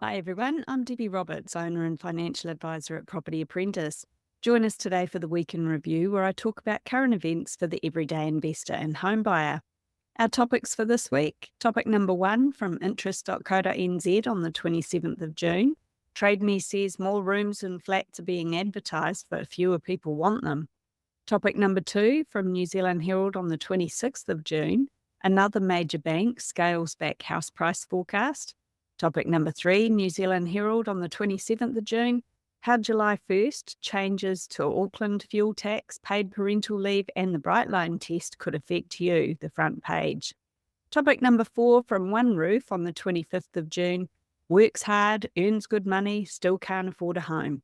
Hi everyone, I'm Debbie Roberts, owner and financial advisor at Property Apprentice. Join us today for the Week in Review, where I talk about current events for the everyday investor and home buyer. Our topics for this week: topic number one from interest.co.nz on the 27th of June. Trade Me says more rooms and flats are being advertised, but fewer people want them. Topic number two from New Zealand Herald on the 26th of June. Another major bank scales back house price forecast. Topic number three, New Zealand Herald on the 27th of June. How July 1st changes to Auckland Fuel Tax, paid parental leave, and the Bright Line test could affect you, the front page. Topic number four from Oneroof on the 25th of June. Works hard, earns good money, still can't afford a home.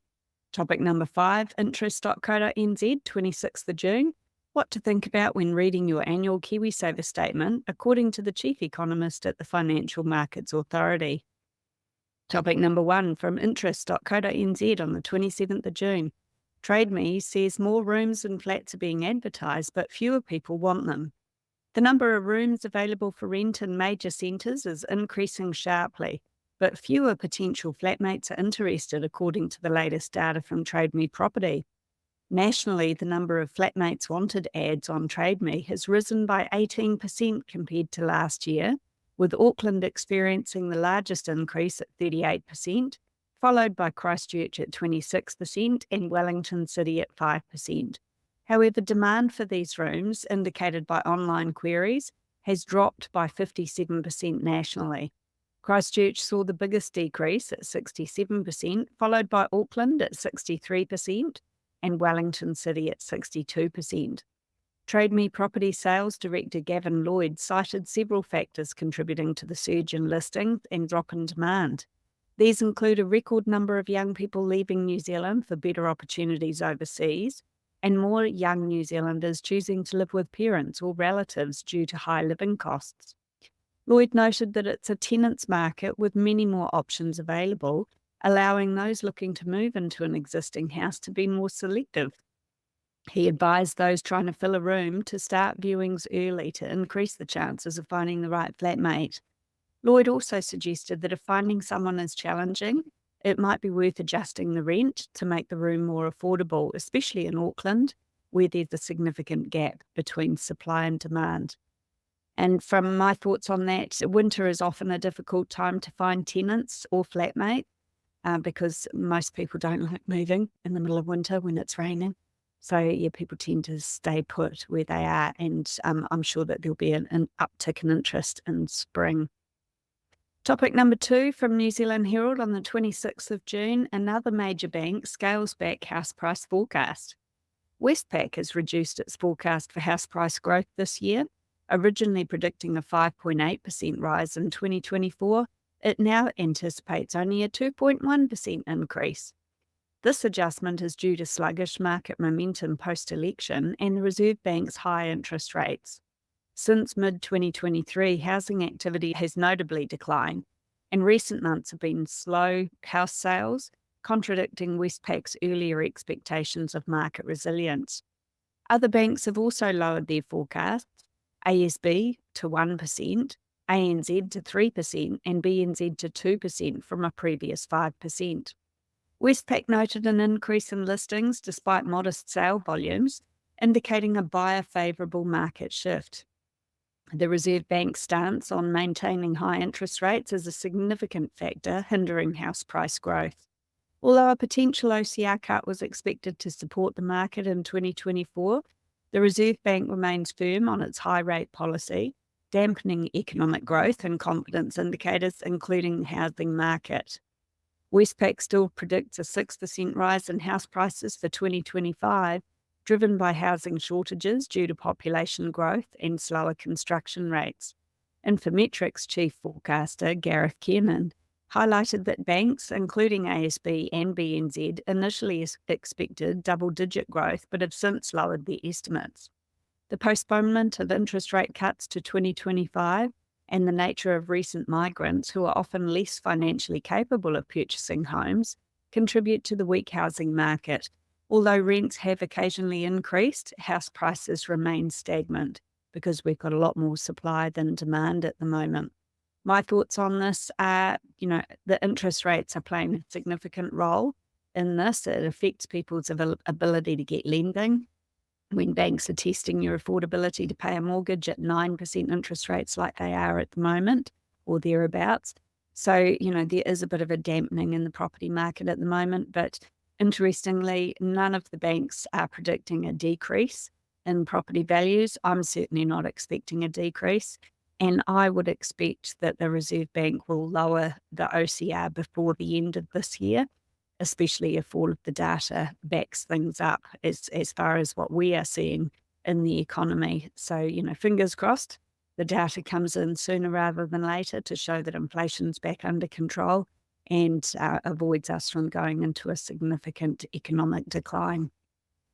Topic number five, interest.co.nz, 26th of June. What to think about when reading your annual KiwiSaver statement, according to the Chief Economist at the Financial Markets Authority. Topic number one from interest.co.nz on the 27th of June. Trade Me says more rooms and flats are being advertised, but fewer people want them. The number of rooms available for rent in major centres is increasing sharply, but fewer potential flatmates are interested, according to the latest data from Trade Me Property. Nationally, the number of flatmates wanted ads on Trade Me has risen by 18% compared to last year, with Auckland experiencing the largest increase at 38%, followed by Christchurch at 26% and Wellington City at 5%. However, demand for these rooms, indicated by online queries, has dropped by 57% nationally. Christchurch saw the biggest decrease at 67%, followed by Auckland at 63% and Wellington City at 62%. Trade Me Property Sales Director Gavin Lloyd cited several factors contributing to the surge in listings and drop in demand. These include a record number of young people leaving New Zealand for better opportunities overseas, and more young New Zealanders choosing to live with parents or relatives due to high living costs. Lloyd noted that it's a tenants market with many more options available, allowing those looking to move into an existing house to be more selective. He advised those trying to fill a room to start viewings early to increase the chances of finding the right flatmate. Lloyd also suggested that if finding someone is challenging, it might be worth adjusting the rent to make the room more affordable, especially in Auckland, where there's a significant gap between supply and demand. And from my thoughts on that, winter is often a difficult time to find tenants or flatmates because most people don't like moving in the middle of winter when it's raining. So, yeah, people tend to stay put where they are, and I'm sure that there'll be an uptick in interest in spring. Topic number two from New Zealand Herald on the 26th of June. Another major bank scales back house price forecast. Westpac has reduced its forecast for house price growth this year. Originally predicting a 5.8% rise in 2024, it now anticipates only a 2.1% increase. This adjustment is due to sluggish market momentum post-election and the Reserve Bank's high interest rates. Since mid-2023, housing activity has notably declined, and recent months have been slow house sales, contradicting Westpac's earlier expectations of market resilience. Other banks have also lowered their forecasts: ASB to 1%, ANZ to 3%, and BNZ to 2% from a previous 5%. Westpac noted an increase in listings despite modest sale volumes, indicating a buyer-favourable market shift. The Reserve Bank's stance on maintaining high interest rates is a significant factor hindering house price growth. Although a potential OCR cut was expected to support the market in 2024, the Reserve Bank remains firm on its high rate policy, dampening economic growth and confidence indicators, including the housing market. Westpac still predicts a 6% rise in house prices for 2025, driven by housing shortages due to population growth and slower construction rates. Infometrics chief forecaster Gareth Kiernan highlighted that banks, including ASB and BNZ, initially expected double-digit growth but have since lowered their estimates. The postponement of interest rate cuts to 2025 and the nature of recent migrants, who are often less financially capable of purchasing homes, contribute to the weak housing market. Although rents have occasionally increased, house prices remain stagnant because we've got a lot more supply than demand at the moment. My thoughts on this are, the interest rates are playing a significant role in this. It affects people's ability to get lending. When banks are testing your affordability to pay a mortgage at 9% interest rates like they are at the moment or thereabouts. So, there is a bit of a dampening in the property market at the moment, but interestingly, none of the banks are predicting a decrease in property values. I'm certainly not expecting a decrease. And I would expect that the Reserve Bank will lower the OCR before the end of this year, especially if all of the data backs things up as far as what we are seeing in the economy. So, fingers crossed, the data comes in sooner rather than later to show that inflation's back under control and avoids us from going into a significant economic decline.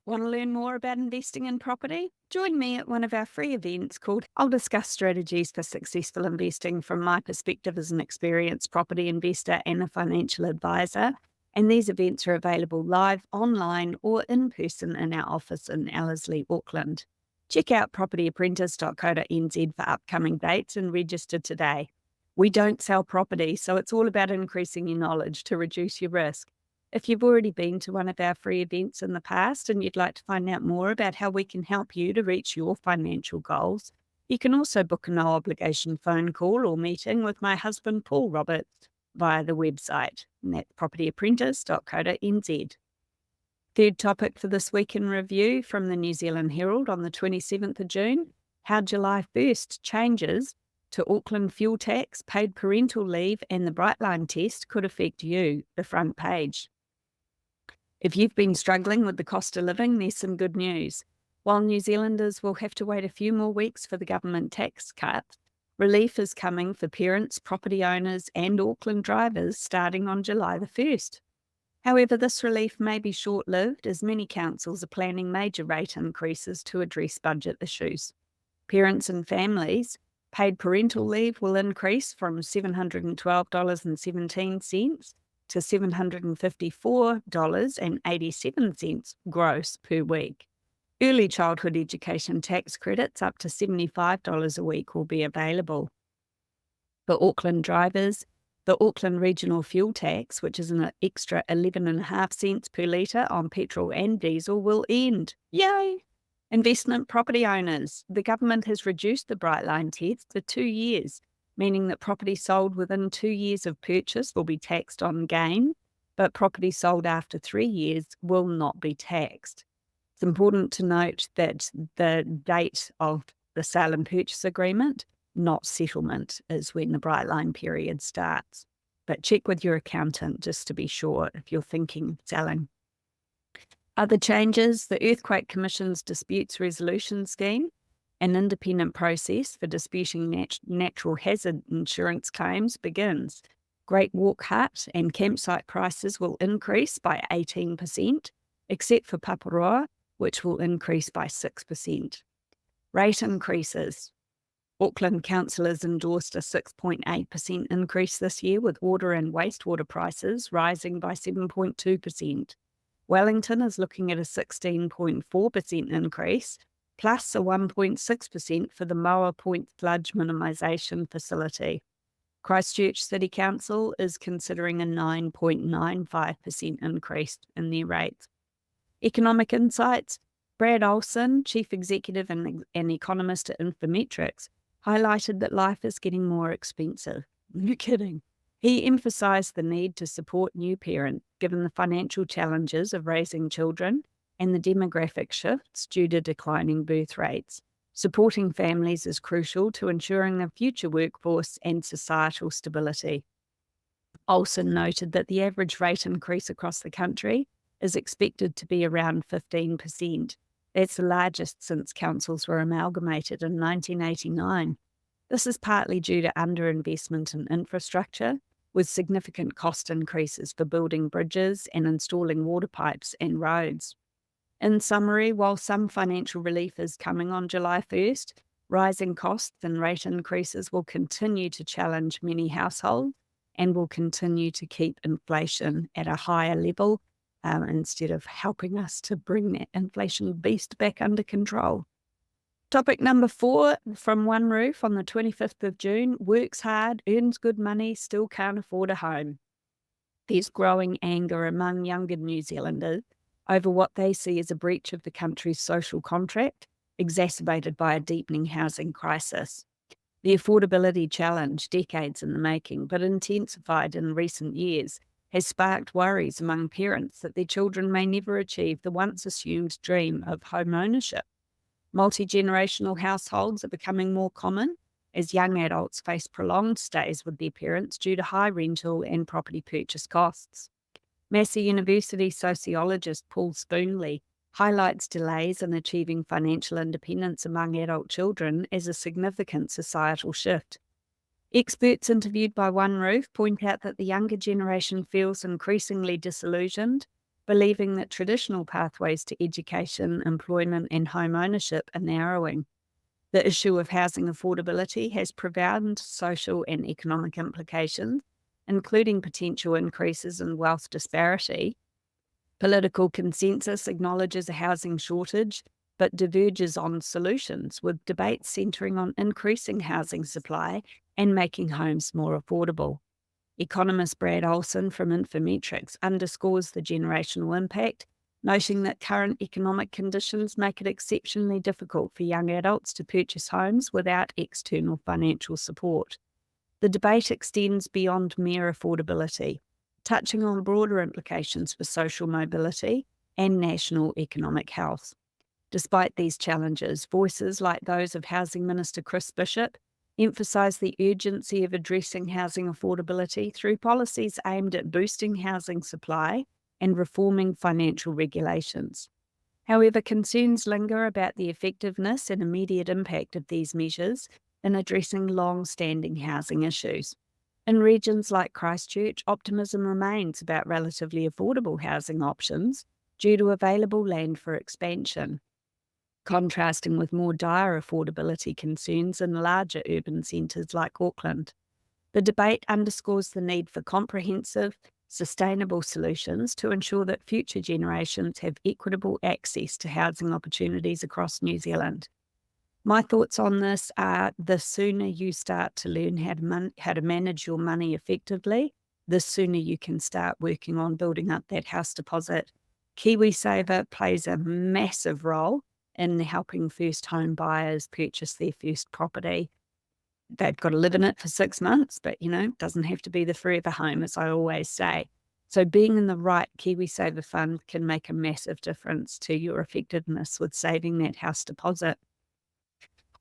Want to learn more about investing in property? Join me at one of our free events called I'll Discuss Strategies for Successful Investing from my perspective as an experienced property investor and a financial advisor. And these events are available live, online, or in person in our office in Ellerslie, Auckland. Check out propertyapprentice.co.nz for upcoming dates and register today. We don't sell property, so it's all about increasing your knowledge to reduce your risk. If you've already been to one of our free events in the past and you'd like to find out more about how we can help you to reach your financial goals, you can also book a no-obligation phone call or meeting with my husband, Paul Roberts, via the website, and that's propertyapprentice.co.nz. Third topic for this week in review from the New Zealand Herald on the 27th of June, how July 1st changes to Auckland Fuel Tax, paid parental leave and the Bright Line test could affect you, the front page. If you've been struggling with the cost of living, there's some good news. While New Zealanders will have to wait a few more weeks for the government tax cut, relief is coming for parents, property owners and Auckland drivers starting on July the 1st. However, this relief may be short-lived as many councils are planning major rate increases to address budget issues. Parents and families, paid parental leave will increase from $712.17 to $754.87 gross per week. Early childhood education tax credits up to $75 a week will be available. For Auckland drivers, the Auckland Regional Fuel Tax, which is an extra 11.5 cents per litre on petrol and diesel, will end. Yay! Investment property owners. The government has reduced the Bright Line test for 2 years, meaning that property sold within 2 years of purchase will be taxed on gain, but property sold after 3 years will not be taxed. It's important to note that the date of the sale and purchase agreement, not settlement, is when the Bright Line period starts. But check with your accountant just to be sure if you're thinking of selling. Other changes, the Earthquake Commission's Disputes Resolution Scheme, an independent process for disputing natural hazard insurance claims, begins. Great Walk Hut and campsite prices will increase by 18%, except for Paparoa, which will increase by 6%. Rate increases. Auckland councillors endorsed a 6.8% increase this year, with water and wastewater prices rising by 7.2%. Wellington is looking at a 16.4% increase, plus a 1.6% for the Moa Point Sludge Minimisation Facility. Christchurch City Council is considering a 9.95% increase in their rates. Economic Insights, Brad Olsen, Chief Executive and Economist at Infometrics, highlighted that life is getting more expensive. No kidding. He emphasised the need to support new parents, given the financial challenges of raising children and the demographic shifts due to declining birth rates. Supporting families is crucial to ensuring a future workforce and societal stability. Olsen noted that the average rate increase across the country is expected to be around 15%. That's the largest since councils were amalgamated in 1989. This is partly due to underinvestment in infrastructure, with significant cost increases for building bridges and installing water pipes and roads. In summary, while some financial relief is coming on July 1st, rising costs and rate increases will continue to challenge many households and will continue to keep inflation at a higher level instead of helping us to bring that inflation beast back under control. Topic number 4 from Oneroof on the 25th of June, works hard, earns good money, still can't afford a home. There's growing anger among younger New Zealanders over what they see as a breach of the country's social contract, exacerbated by a deepening housing crisis. The affordability challenge, decades in the making, but intensified in recent years, has sparked worries among parents that their children may never achieve the once assumed dream of home ownership. Multi-generational households are becoming more common as young adults face prolonged stays with their parents due to high rental and property purchase costs. Massey University sociologist Paul Spoonley highlights delays in achieving financial independence among adult children as a significant societal shift. Experts interviewed by Oneroof point out that the younger generation feels increasingly disillusioned, believing that traditional pathways to education, employment, and home ownership are narrowing. The issue of housing affordability has profound social and economic implications, including potential increases in wealth disparity. Political consensus acknowledges a housing shortage, but diverges on solutions, with debates centering on increasing housing supply and making homes more affordable. Economist Brad Olson from Infometrics underscores the generational impact, noting that current economic conditions make it exceptionally difficult for young adults to purchase homes without external financial support. The debate extends beyond mere affordability, touching on broader implications for social mobility and national economic health. Despite these challenges, voices like those of Housing Minister Chris Bishop emphasise the urgency of addressing housing affordability through policies aimed at boosting housing supply and reforming financial regulations. However, concerns linger about the effectiveness and immediate impact of these measures in addressing long-standing housing issues. In regions like Christchurch, optimism remains about relatively affordable housing options due to available land for expansion, contrasting with more dire affordability concerns in larger urban centres like Auckland. The debate underscores the need for comprehensive, sustainable solutions to ensure that future generations have equitable access to housing opportunities across New Zealand. My thoughts on this are the sooner you start to learn how to manage your money effectively, the sooner you can start working on building up that house deposit. KiwiSaver plays a massive role in helping first home buyers purchase their first property. They've got to live in it for 6 months, but it doesn't have to be the forever home, as I always say. So being in the right KiwiSaver fund can make a massive difference to your effectiveness with saving that house deposit.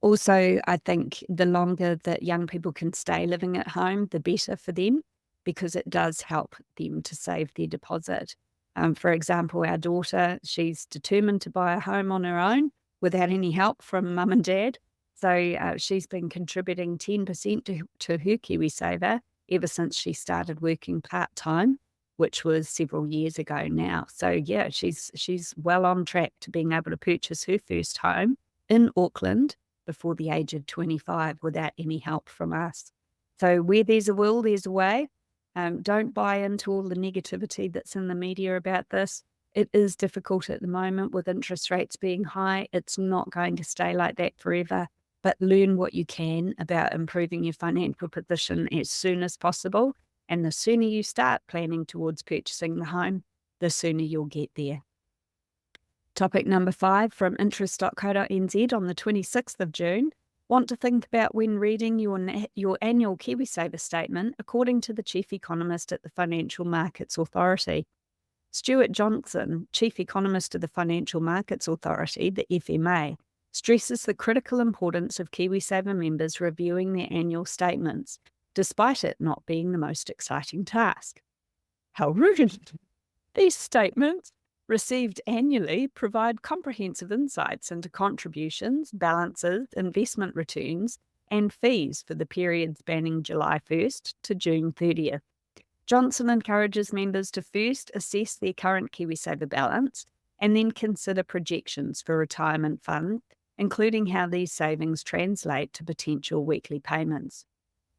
Also, I think the longer that young people can stay living at home, the better for them, because it does help them to save their deposit. For example, our daughter, she's determined to buy a home on her own without any help from mum and dad. So she's been contributing 10% to her KiwiSaver ever since she started working part-time, which was several years ago now. So yeah, she's well on track to being able to purchase her first home in Auckland before the age of 25 without any help from us. So where there's a will, there's a way. Don't buy into all the negativity that's in the media about this. It is difficult at the moment with interest rates being high. It's not going to stay like that forever, but learn what you can about improving your financial position as soon as possible. And the sooner you start planning towards purchasing the home, the sooner you'll get there. Topic number 5 from interest.co.nz on the 26th of June. Want to think about when reading your annual KiwiSaver statement, according to the Chief Economist at the Financial Markets Authority. Stuart Johnson, Chief Economist of the Financial Markets Authority, the FMA, stresses the critical importance of KiwiSaver members reviewing their annual statements, despite it not being the most exciting task. How rude! These statements, received annually, provide comprehensive insights into contributions, balances, investment returns, and fees for the period spanning July 1st to June 30th. Johnson encourages members to first assess their current KiwiSaver balance and then consider projections for retirement funds, including how these savings translate to potential weekly payments.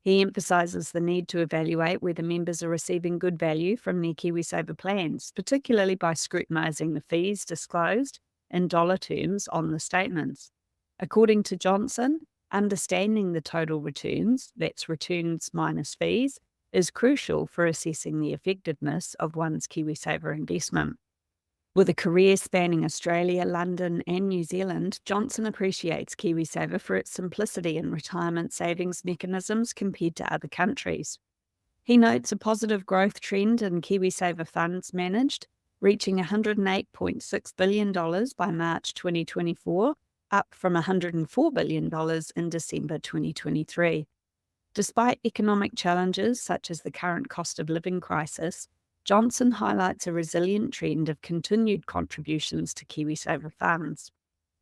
He emphasises the need to evaluate whether members are receiving good value from their KiwiSaver plans, particularly by scrutinising the fees disclosed in dollar terms on the statements. According to Johnson, understanding the total returns, that's returns minus fees, is crucial for assessing the effectiveness of one's KiwiSaver investment. With a career spanning Australia, London, and New Zealand, Johnson appreciates KiwiSaver for its simplicity in retirement savings mechanisms compared to other countries. He notes a positive growth trend in KiwiSaver funds managed, reaching $108.6 billion by March 2024, up from $104 billion in December 2023. Despite economic challenges such as the current cost of living crisis, Johnson highlights a resilient trend of continued contributions to KiwiSaver funds.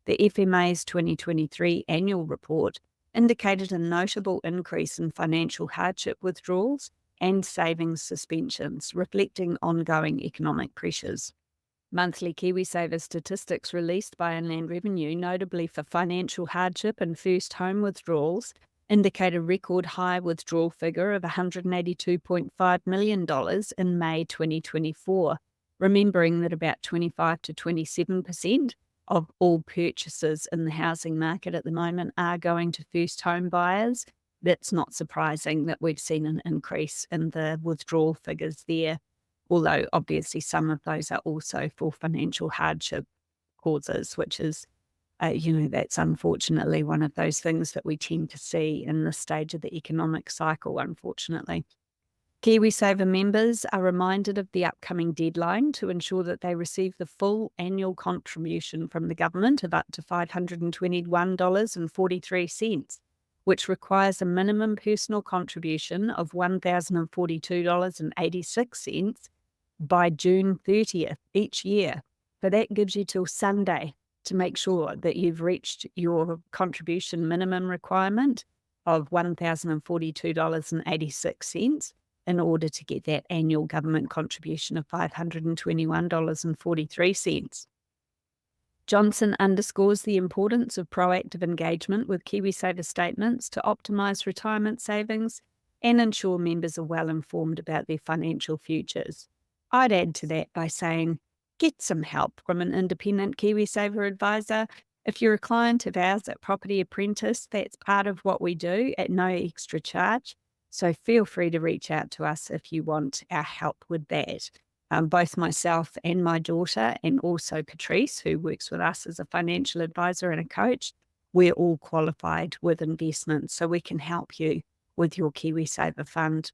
The FMA's 2023 annual report indicated a notable increase in financial hardship withdrawals and savings suspensions, reflecting ongoing economic pressures. Monthly KiwiSaver statistics released by Inland Revenue, notably for financial hardship and first home withdrawals, indicate a record high withdrawal figure of $182.5 million in May 2024, remembering that about 25 to 27% of all purchases in the housing market at the moment are going to first home buyers. That's not surprising that we've seen an increase in the withdrawal figures there, although obviously some of those are also for financial hardship causes, which is, that's unfortunately one of those things that we tend to see in this stage of the economic cycle, unfortunately. KiwiSaver members are reminded of the upcoming deadline to ensure that they receive the full annual contribution from the government of up to $521.43, which requires a minimum personal contribution of $1,042.86 by June 30th each year. But that gives you till Sunday to make sure that you've reached your contribution minimum requirement of $1,042.86 in order to get that annual government contribution of $521.43. Johnson underscores the importance of proactive engagement with KiwiSaver statements to optimise retirement savings and ensure members are well informed about their financial futures. I'd add to that by saying, get some help from an independent KiwiSaver advisor. If you're a client of ours at Property Apprentice, that's part of what we do at no extra charge. So feel free to reach out to us if you want our help with that. Both myself and my daughter, and also Patrice, who works with us as a financial advisor and a coach, we're all qualified with investments, so we can help you with your KiwiSaver fund.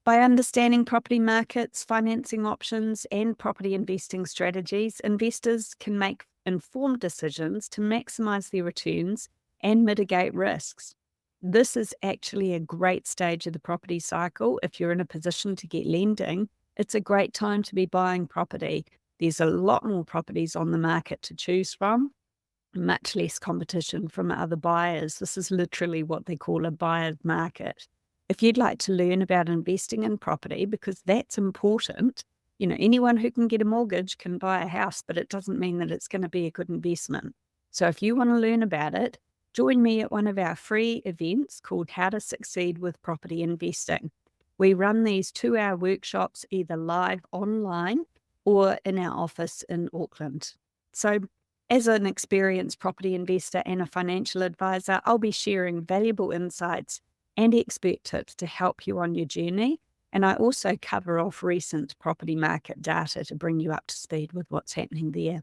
By understanding property markets, financing options, and property investing strategies, investors can make informed decisions to maximise their returns and mitigate risks. This is actually a great stage of the property cycle. If you're in a position to get lending, it's a great time to be buying property. There's a lot more properties on the market to choose from, much less competition from other buyers. This is literally what they call a buyer's market. If you'd like to learn about investing in property, because that's important, anyone who can get a mortgage can buy a house, but it doesn't mean that it's going to be a good investment. So if you want to learn about it, join me at one of our free events called How to Succeed with Property Investing. We run these 2-hour workshops either live online or in our office in Auckland. So as an experienced property investor and a financial advisor, I'll be sharing valuable insights and expert tips to help you on your journey. And I also cover off recent property market data to bring you up to speed with what's happening there.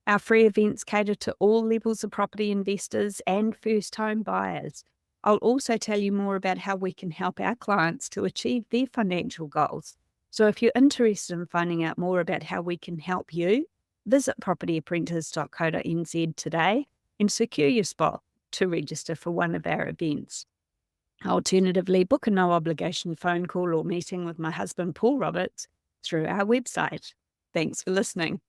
Our free events cater to all levels of property investors and first home buyers. I'll also tell you more about how we can help our clients to achieve their financial goals. So if you're interested in finding out more about how we can help you, visit propertyapprentice.co.nz today and secure your spot to register for one of our events. Alternatively, book a no-obligation phone call or meeting with my husband, Paul Roberts, through our website. Thanks for listening.